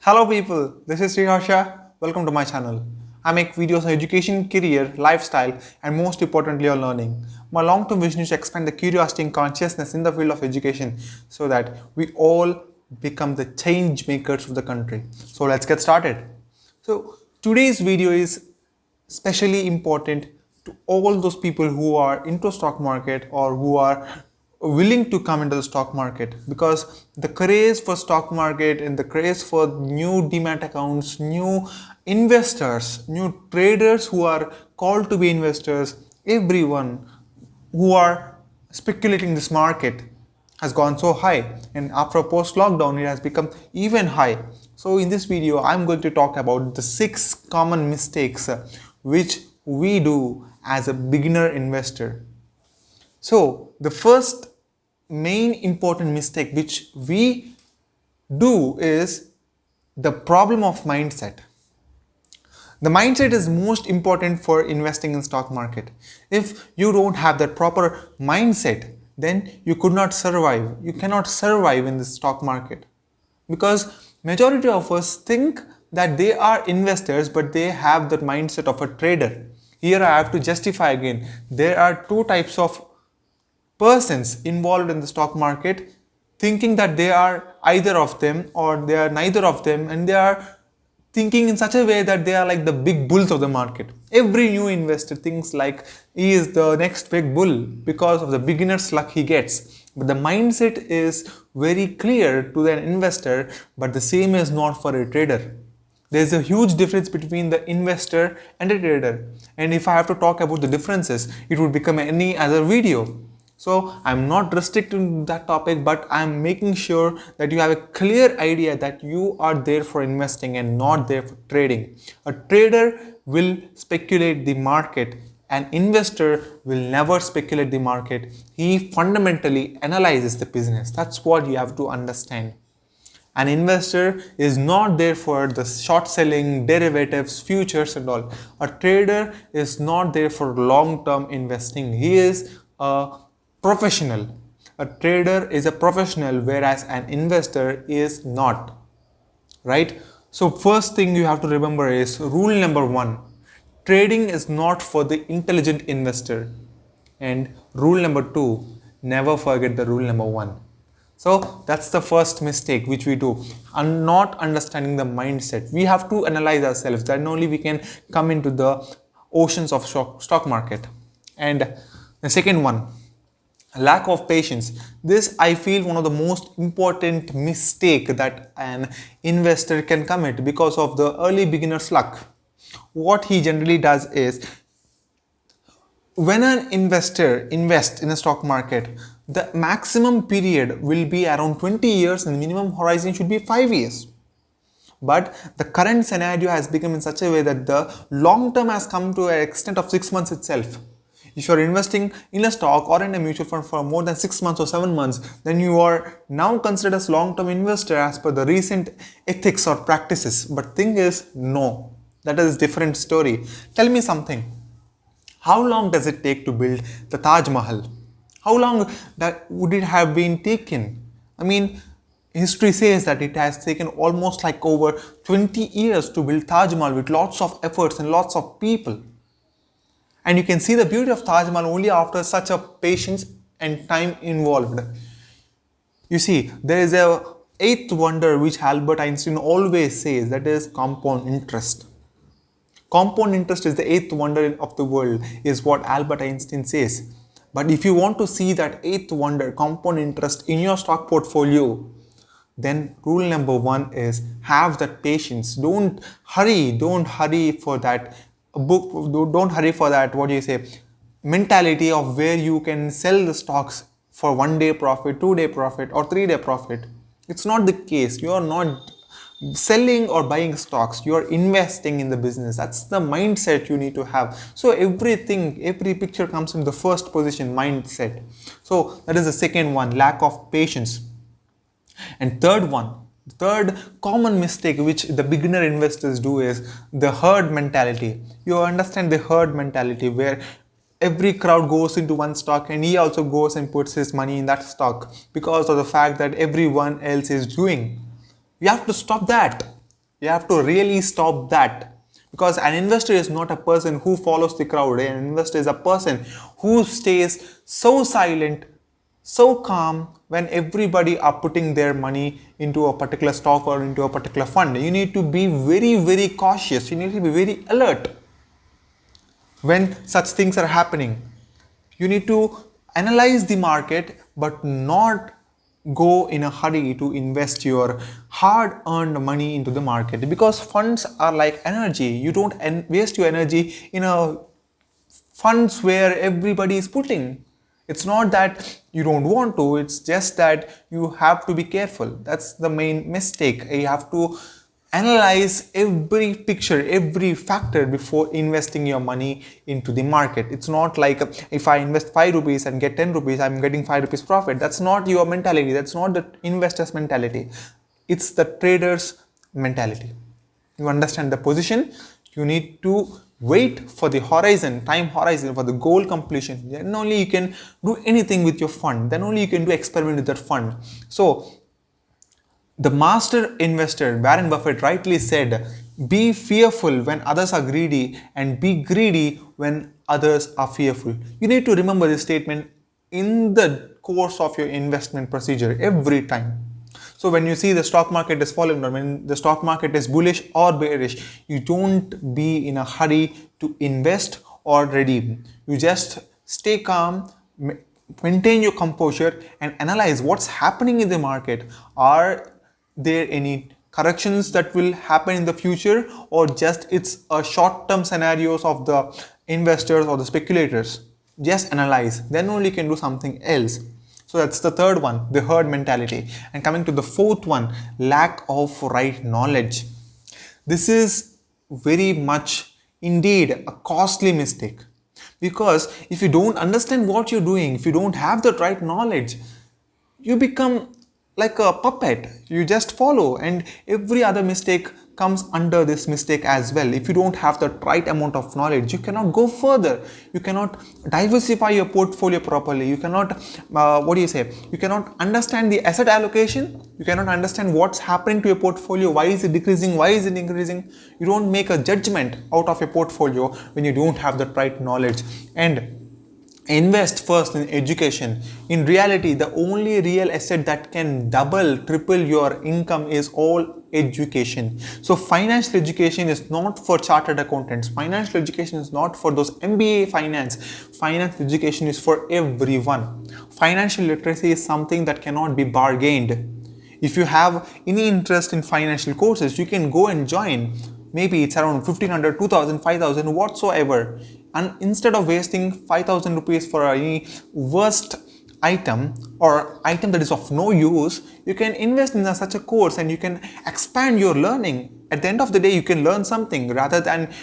Hello people, this is Harsha. Welcome to my channel. I make videos on education, career, lifestyle and most importantly on learning. My long-term vision is to expand the curiosity and consciousness in the field of education so that we all become the change makers of the country. So let's get started. So today's video is especially important to all those people who are into stock market or who are willing to come into the stock market, because the craze for stock market and the craze for new demat accounts, new investors, new traders who are called to be investors, everyone who are speculating this market has gone so high, and after post lockdown it has become even high. So in this video I'm going to talk about the 6 common mistakes which we do as a beginner investor. So the first main important mistake which we do is the problem of mindset. The mindset is most important for investing in stock market. If you don't have that proper mindset, then you could not survive. You cannot survive in the stock market, because majority of us think that they are investors but they have the mindset of a trader. Here I have to justify again. There are two types of persons involved in the stock market, thinking that they are either of them or they are neither of them, and they are thinking in such a way that they are like the big bulls of the market. Every new investor thinks like he is the next big bull because of the beginner's luck he gets. But the mindset is very clear to an investor, but the same is not for a trader. There's a huge difference between the investor and a trader. And if I have to talk about the differences, it would become any other video. So I'm not restricting that topic, but I'm making sure that you have a clear idea that you are there for investing and not there for trading. A trader will speculate the market. An investor will never speculate the market. He fundamentally analyzes the business. That's what you have to understand. An investor is not there for the short selling, derivatives, futures and all. A trader is not there for long-term investing. He is a professional. A trader is a professional, whereas an investor is not. Right? So first thing you have to remember is rule number 1. Trading is not for the intelligent investor. And rule number 2, never forget the rule number 1. So that's the first mistake which we do, and not understanding the mindset. We have to analyze ourselves, then only we can come into the oceans of stock market. And the second one, lack of patience. This I feel one of the most important mistake that an investor can commit because of the early beginner's luck. What he generally does is, when an investor invests in a stock market, the maximum period will be around 20 years and the minimum horizon should be 5 years. But the current scenario has become in such a way that the long term has come to an extent of 6 months itself. If you are investing in a stock or in a mutual fund for more than 6 months or 7 months, then you are now considered as long-term investor as per the recent ethics or practices. But thing is, no, that is a different story. Tell me something. How long does it take to build the Taj Mahal? How long that would it have been taken? I mean, history says that it has taken almost like over 20 years to build Taj Mahal with lots of efforts and lots of people. And you can see the beauty of Taj Mahal only after such a patience and time involved. You see, there is a eighth wonder which Albert Einstein always says, that is compound interest. Compound interest is the eighth wonder of the world, is what Albert Einstein says. But if you want to see that eighth wonder, compound interest, in your stock portfolio, then rule number 1 is have that patience. Don't hurry for that book, don't hurry for that, what do you say, mentality of where you can sell the stocks for 1 day profit, 2 day profit or 3 day profit. It's not the case. You are not selling or buying stocks, you are investing in the business. That's the mindset you need to have. So every picture comes in the first position, mindset. So that is the second one, lack of patience. And third common mistake which the beginner investors do is the herd mentality. You understand the herd mentality, where every crowd goes into one stock and he also goes and puts his money in that stock because of the fact that everyone else is doing. You have to stop that. You have to really stop that, because an investor is not a person who follows the crowd. An investor is a person who stays so silent, so calm when everybody are putting their money into a particular stock or into a particular fund. You need to be very, very cautious. You need to be very alert when such things are happening. You need to analyze the market, but not go in a hurry to invest your hard earned money into the market, because funds are like energy. You don't waste your energy in a funds where everybody is putting. It's not that you don't want to, it's just that you have to be careful. That's the main mistake. You have to analyze every picture, every factor before investing your money into the market. It's not like if I invest 5 rupees and get 10 rupees, I'm getting 5 rupees profit. That's not your mentality. That's not the investor's mentality. It's the trader's mentality. You understand the position. You need to wait for the horizon, time horizon, for the goal completion. Then only you can do anything with your fund. Then only you can do experiment with that fund. So the master investor Warren Buffett rightly said, be fearful when others are greedy and be greedy when others are fearful. You need to remember this statement in the course of your investment procedure every time. So when you see the stock market is falling, or when the stock market is bullish or bearish, you don't be in a hurry to invest or redeem. You just stay calm, maintain your composure, and analyze what's happening in the market. Are there any corrections that will happen in the future, or just it's a short-term scenarios of the investors or the speculators? Just analyze, then only you can do something else. So that's the third one, the herd mentality. And coming to the fourth one, lack of right knowledge. This is very much indeed a costly mistake, because if you don't understand what you're doing, if you don't have the right knowledge, you become like a puppet. You just follow, and every other mistake comes under this mistake as well. If you don't have the right amount of knowledge, you cannot go further. You cannot diversify your portfolio properly. You cannot you cannot understand the asset allocation. You cannot understand what's happening to your portfolio. Why is it decreasing? Why is it increasing? You don't make a judgment out of your portfolio when you don't have the right knowledge. And invest first in education. In reality, the only real asset that can double, triple your income is all education. So financial education is not for chartered accountants. Financial education is not for those MBA finance. Financial education is for everyone. Financial literacy is something that cannot be bargained. If you have any interest in financial courses, you can go and join. Maybe it's around 1500, 2000, 5000, whatsoever. And instead of wasting 5000 rupees for any worst item or item that is of no use, you can invest in such a course and you can expand your learning. At the end of the day, you can learn something rather than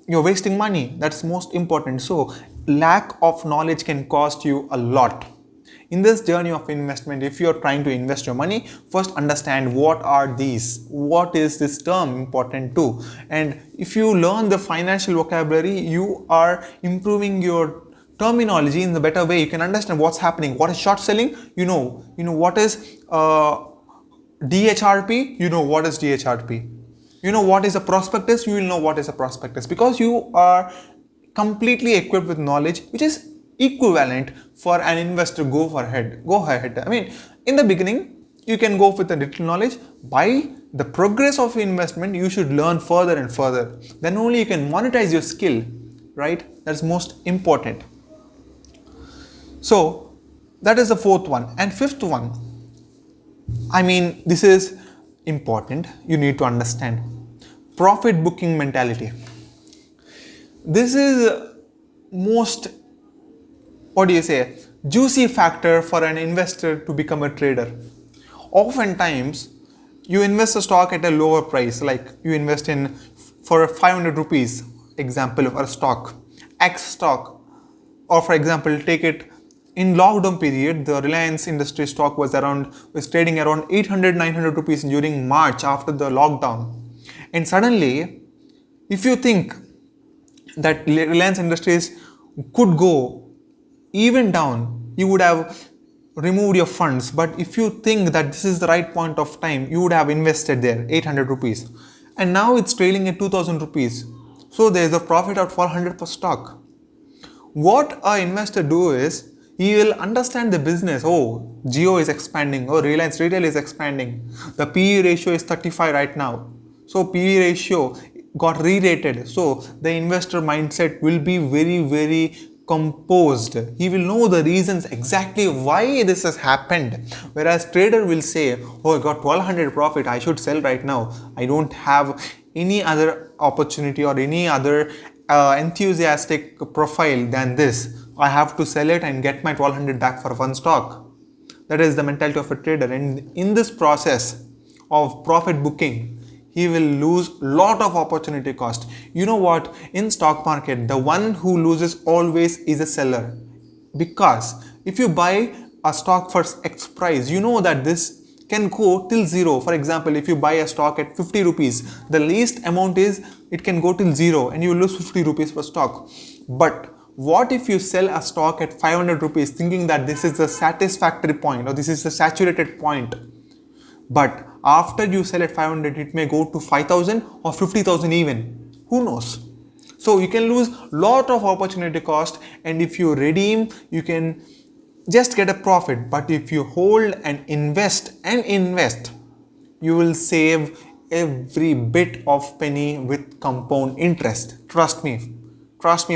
you're wasting money. That's most important. So lack of knowledge can cost you a lot. In this journey of investment, if you're trying to invest your money, first understand what are these, what is this term important to. And if you learn the financial vocabulary, you are improving your terminology in the better way. You can understand what's happening. What is short selling? You know what is DHRP? You know what is DHRP. You know what is a prospectus? You will know what is a prospectus, because you are completely equipped with knowledge which is equivalent for an investor. Go ahead. I mean, in the beginning, you can go with a little knowledge. By the progress of investment, you should learn further and further. Then only you can monetize your skill, right? That's most important. So that is the fourth one. And fifth one, I mean, this is important. You need to understand profit booking mentality. This is most, juicy factor for an investor to become a trader. Oftentimes, you invest a stock at a lower price, like you invest in for 500 rupees, example of a stock, X stock, or for example, take it in lockdown period, the Reliance industry stock was trading around 800, 900 rupees during March after the lockdown. And suddenly, if you think that Reliance Industries could go even down, you would have removed your funds. But if you think that this is the right point of time, you would have invested there 800 rupees. and now it's trailing at 2000 rupees. So there's a profit of 400 per stock. What an investor do is, he will understand the business. Oh, Jio is expanding. Oh, Reliance Retail is expanding. The PE ratio is 35 right now. So PE ratio got re-rated. So the investor mindset will be very, very composed. He will know the reasons exactly why this has happened. Whereas trader will say, oh, I got 1200 profit, I should sell right now. I don't have any other opportunity or any other enthusiastic profile than this. I have to sell it and get my 1200 back for one stock. That is the mentality of a trader, and in this process of profit booking, he will lose lot of opportunity cost. You know what, in stock market, the one who loses always is a seller, because if you buy a stock for X price, you know that this can go till zero. For example, if you buy a stock at 50 rupees, the least amount is it can go till zero and you lose 50 rupees per stock. But what if you sell a stock at 500 rupees thinking that this is the satisfactory point or this is the saturated point, but after you sell at 500 it may go to 5000 or 50,000 even, who knows. So you can lose lot of opportunity cost, and if you redeem you can just get a profit. But if you hold and invest, you will save every bit of penny with compound interest. Trust me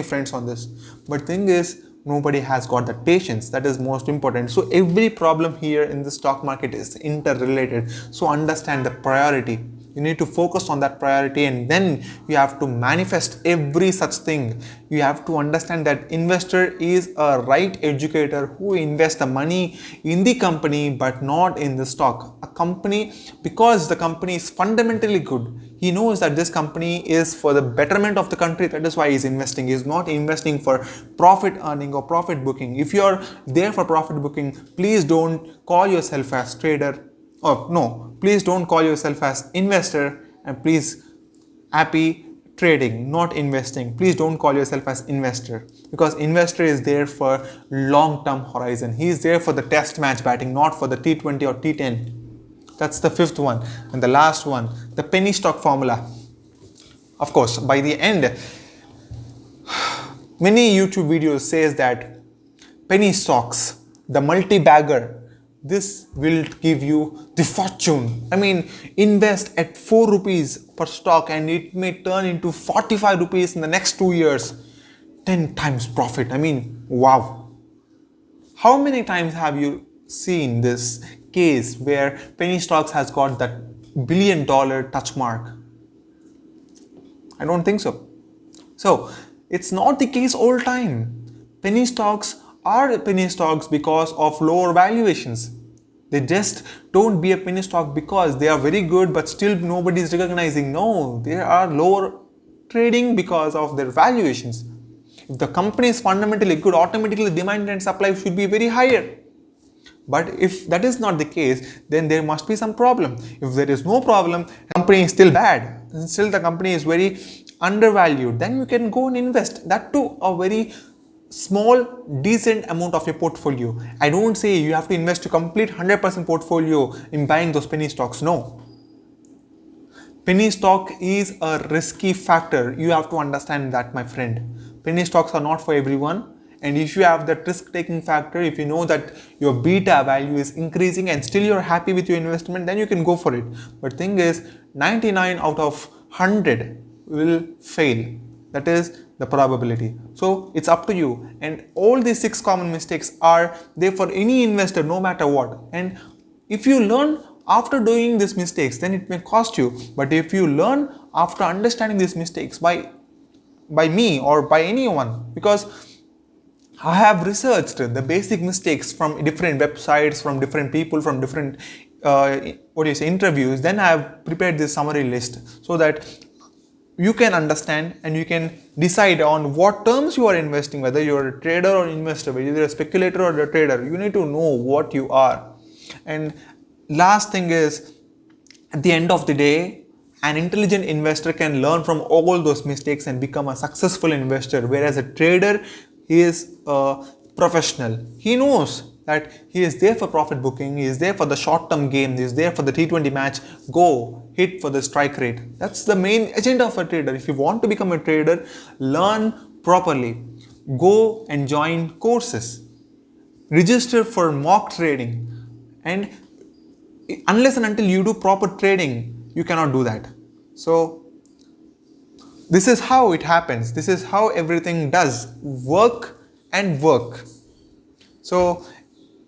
friends on this. But thing is, nobody has got that patience. That is most important. So every problem here in the stock market is interrelated. So understand the priority. You need to focus on that priority, and then you have to manifest every such thing. You have to understand that investor is a right educator who invests the money in the company but not in the stock. A company, because the company is fundamentally good, he knows that this company is for the betterment of the country. That is why he's investing. He's not investing for profit earning or profit booking. If you're there for profit booking, please don't call yourself as trader. Oh no, please don't call yourself as investor, and please happy trading, not investing. Please don't call yourself as investor, because investor is there for long-term horizon. He is there for the test match batting, not for the T20 or T10. That's the fifth one. And the last one, the penny stock formula. Of course, by the end, many YouTube videos says that penny stocks, the multi-bagger, this will give you the fortune. I mean, invest at 4 rupees per stock and it may turn into 45 rupees in the next 2 years. 10 times profit. I mean, wow. How many times have you seen this case where penny stocks has got that $1 billion touch mark? I don't think so. So, it's not the case all time. Penny stocks are penny stocks because of lower valuations. They just don't be a penny stock because they are very good but still nobody is recognizing. No, they are lower trading because of their valuations. If the company is fundamentally good, automatically demand and supply should be very higher. But if that is not the case, then there must be some problem. If there is no problem, the company is still bad, and still the company is very undervalued, then you can go and invest. That too, a very small decent amount of your portfolio. I don't say you have to invest a complete 100% portfolio in buying those penny stocks. No. Penny stock is a risky factor. You have to understand that, my friend. Penny stocks are not for everyone. And if you have that risk taking factor, if you know that your beta value is increasing and still you're happy with your investment, then you can go for it. But thing is, 99 out of 100 will fail. That is the probability. So it's up to you. And all these 6 common mistakes are there for any investor, no matter what. And if you learn after doing these mistakes, then it may cost you. But if you learn after understanding these mistakes by me or by anyone, because I have researched the basic mistakes from different websites, from different people, from different interviews. Then I have prepared this summary list so that you can understand and you can decide on what terms you are investing, whether you are a trader or investor, whether you are a speculator or a trader. You need to know what you are. And last thing is, at the end of the day, an intelligent investor can learn from all those mistakes and become a successful investor, whereas a trader, he is a professional. He knows that he is there for profit booking, he is there for the short-term game, he is there for the T20 match. Go hit for the strike rate. That's the main agenda of a trader. If you want to become a trader, learn properly. Go and join courses. Register for mock trading. And unless and until you do proper trading, you cannot do that. So this is how it happens. This is how everything does work and work. So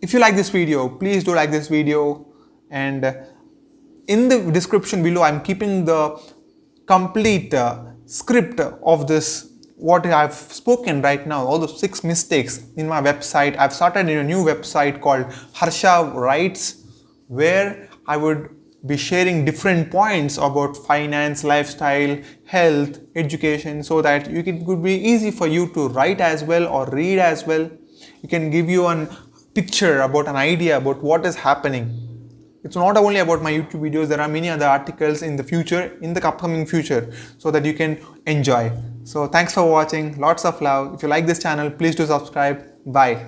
if you like this video, please do like this video, and in the description below I'm keeping the complete script of this, what I've spoken right now, all the 6 mistakes in my website. I've started a new website called Harsha Writes, where I would be sharing different points about finance, lifestyle, health, education, so that it could be easy for you to write as well or read as well. It can give you a picture about an idea about what is happening. It's not only about my YouTube videos, there are many other articles in the future, in the upcoming future, so that you can enjoy. So thanks for watching, lots of love. If you like this channel, please do subscribe. Bye.